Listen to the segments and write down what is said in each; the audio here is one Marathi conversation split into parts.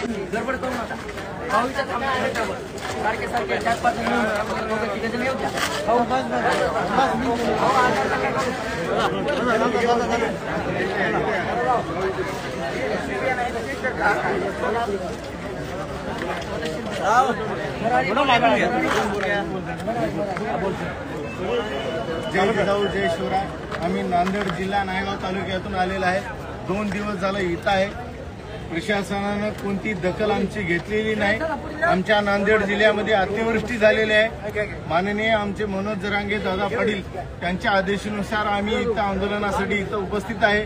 गडबड करू नका. भाऊच्या सारखे सारखे 4-5 जण येऊ द्या. जय जिजाऊ जय शिवराय. आम्ही नांदेड जिल्हा नायगाव तालुक्यातून आलेला आहे. 2 दिवस झालं इथं आहे. प्रशासनानं कोणती दखल आमची घेतलेली नाही. आमच्या नांदेड जिल्ह्यामध्ये अतिवृष्टी झालेली आहे. माननीय आमचे मनोज जरांगे दादा पाटील यांच्या आदेशानुसार आम्ही इथं आंदोलनासाठी इथं उपस्थित आहे.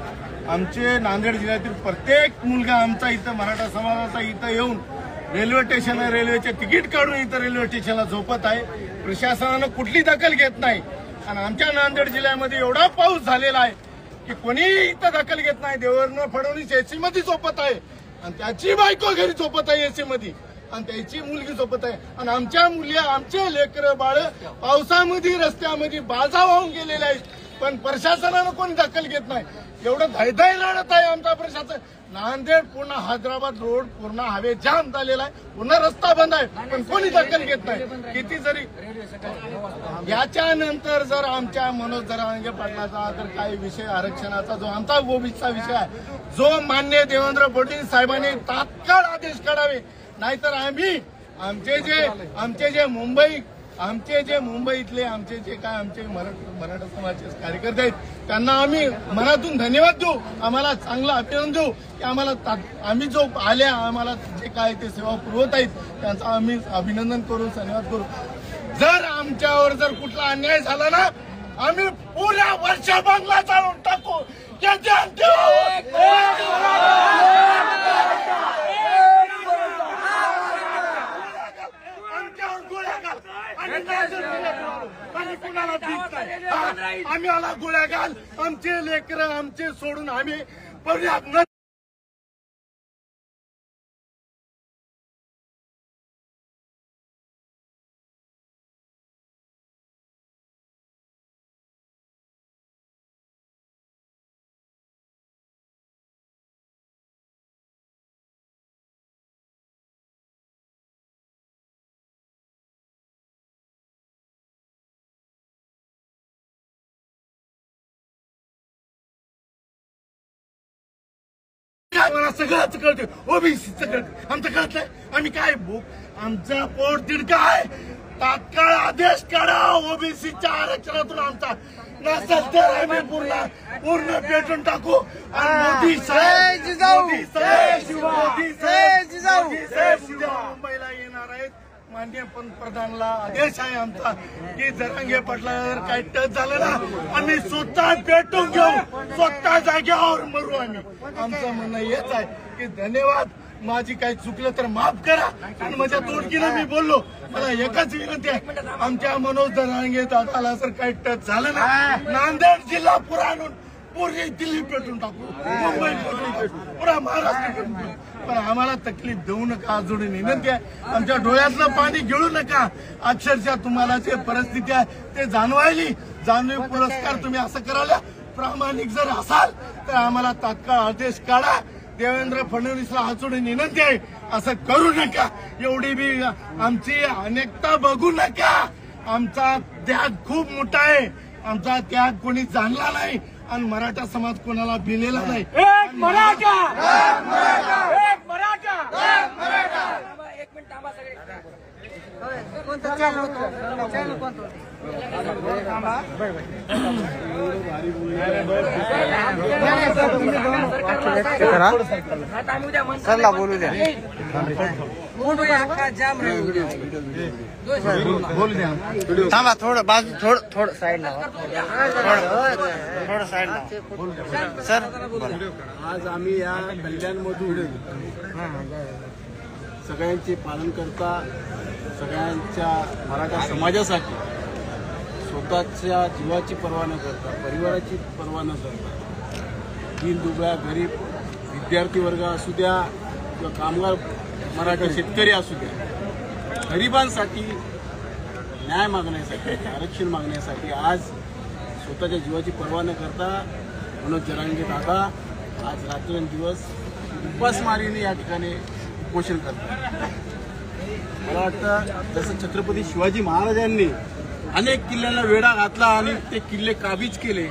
आमचे नांदेड जिल्ह्यातील प्रत्येक मुलगा आमचा इथं मराठा समाजाचा इथं येऊन रेल्वे स्टेशनला रेल्वेचे तिकीट काढून इथं रेल्वे स्टेशनला झोपत आहे. प्रशासनानं कुठली दखल घेत नाही. आणि आमच्या नांदेड जिल्ह्यामध्ये एवढा पाऊस झालेला आहे की कोणी इथं दखल घेत नाही. देवेंद्र फडणवीस एसी मध्ये झोपत आहे आणि त्याची बायको घरी झोपत आहे एसी मध्ये आणि त्याची मुलगी झोपत आहे. आणि आमच्या मुली आमचे लेकरं बाळ पावसामध्ये रस्त्यामध्ये बाजा वाहून गेलेले आहेत. पण प्रशासनानं कोणी दखल घेत नाही. एवढं धैर्य लढत आहे आमचा प्रशासन. नांदेड पूर्ण हैदराबाद रोड पूर्ण हवे जाम झालेला आहे. पूर्ण रस्ता बंद आहे पण कोणी दखल घेत नाही. किती जरी याच्यानंतर जर आमच्या मनोज जरांगे पाटलाचा जर काही विषय आरक्षणाचा जो आमचा ओबीसीचा विषय आहे जो मान्य देवेंद्र फडणवीस साहेबांनी तात्काळ आदेश काढावे. नाहीतर आम्ही आमचे जे मुंबईतले आमचे जे काय आमचे मराठा समाजाचे कार्यकर्ते आहेत त्यांना आम्ही मनातून धन्यवाद देऊ. आम्हाला चांगलं अभिनंदन देऊ की आम्ही जो आले आम्हाला जे काय ते सेवा पुरवत आहेत त्यांचं आम्ही अभिनंदन करू धन्यवाद करू. जर आमच्यावर जर कुठला अन्याय झाला ना आम्ही पुऱ्या वर्ष बंगला चालून टाकू. आम्ही आला गोळ्या घाल. आमचे लेकरं आमचे सोडून आम्ही पर्याप्त मला सगळंच कळते. ओबीसीचं कळतं आमचं कळत नाही. आम्ही काय आमचा पोट तिडका आहे. तात्काळ आदेश काढा. ओबीसीच्या आरक्षणातून आमचा नसेल तर आम्ही पूर्ण पेटून टाकू. मोदी साहेब मुंबईला येणार आहेत. माननीय पंतप्रधानाला आदेश आहे आमचा की जरांगे पाटलावर काही टच झालं ना आम्ही स्वतः पेटून घेऊ. स्वतः जाग्यावर मरू आम्ही. आमचं म्हणणं हेच आहे की धन्यवाद. माझी काही चुकलं तर माफ करा. आणि माझ्या तोडकीनं मी बोललो. मला एकच विनंती आहे आमच्या मनोज जरांगे दादाला जर काही टच झालं ना नांदेड जिल्हा पूर्ण दिल्ली पेटून टाकू. मुंबई पेटून टाकू. पुरा महाराष्ट्र पेटून टाकू. पण आम्हाला तकलीफ देऊ नका. जोडून विनंती आहे. आमच्या डोळ्यातलं पाणी गिळू नका. अक्षरशः तुम्हाला जे परिस्थिती आहे ते जाणीव पुरस्कार तुम्ही असं करायला प्रामाणिक जर असाल तर आम्हाला तात्काळ आदेश काढा. देवेंद्र फडणवीसला हात जोडून विनंती आहे असं करू नका. एवढी बी आमची अनेकता बघू नका. आमचा त्याग खूप मोठा आहे. आमचा त्याग कोणी जाणला नाही आणि मराठा समाज कोणाला भिलेला नाही. एक मराठा एक मराठा एक मराठा. एक मिनिट थांबा सगळे. कोणतं चॅनल कोणतं सरला बोलू द्या. थांबा थोडं बाजू थोडं साईडला थोडं साईडला सर. आज आम्ही या कल्याणमधून सगळ्यांचे पालन करता सगळ्यांच्या मराठा समाजासाठी स्वतःच्या जीवाची पर्वा न करता परिवाराची पर्वा न करता दीनदुबळा गरीब विद्यार्थी वर्ग असू द्या किंवा कामगार मराठा शेतकरी असू द्या गरिबांसाठी न्याय मागण्यासाठी आरक्षण मागण्यासाठी आज स्वतःच्या जीवाची पर्वा न करता मनोज जरांगे दादा आज रात्रंदिवस उपासमारीने या ठिकाणी उपोषण करतात. मला वाटतं जसं छत्रपती शिवाजी महाराजांनी अनेक किल्ल्यांना वेढा घातला आणि ते किल्ले काबीज केले,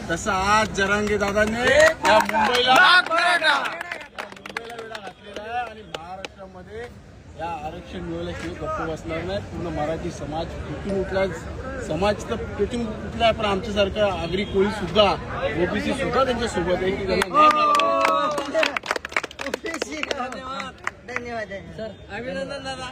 तसं आज जरांगे दादांनी या मुंबईला वेढा घातलेला आहे. आणि महाराष्ट्रामध्ये या आरक्षण मिळवल्याशिवाय गप्प बसणार नाही. पूर्ण मराठी समाज पेटून उठला, समाज तर पेटून उठला, पण आमच्यासारखा आगरी कोळी सुद्धा, ओबीसी सुद्धा त्यांच्या सोबत आहे की त्यांना धन्यवाद. सर अभिनंदन दादा.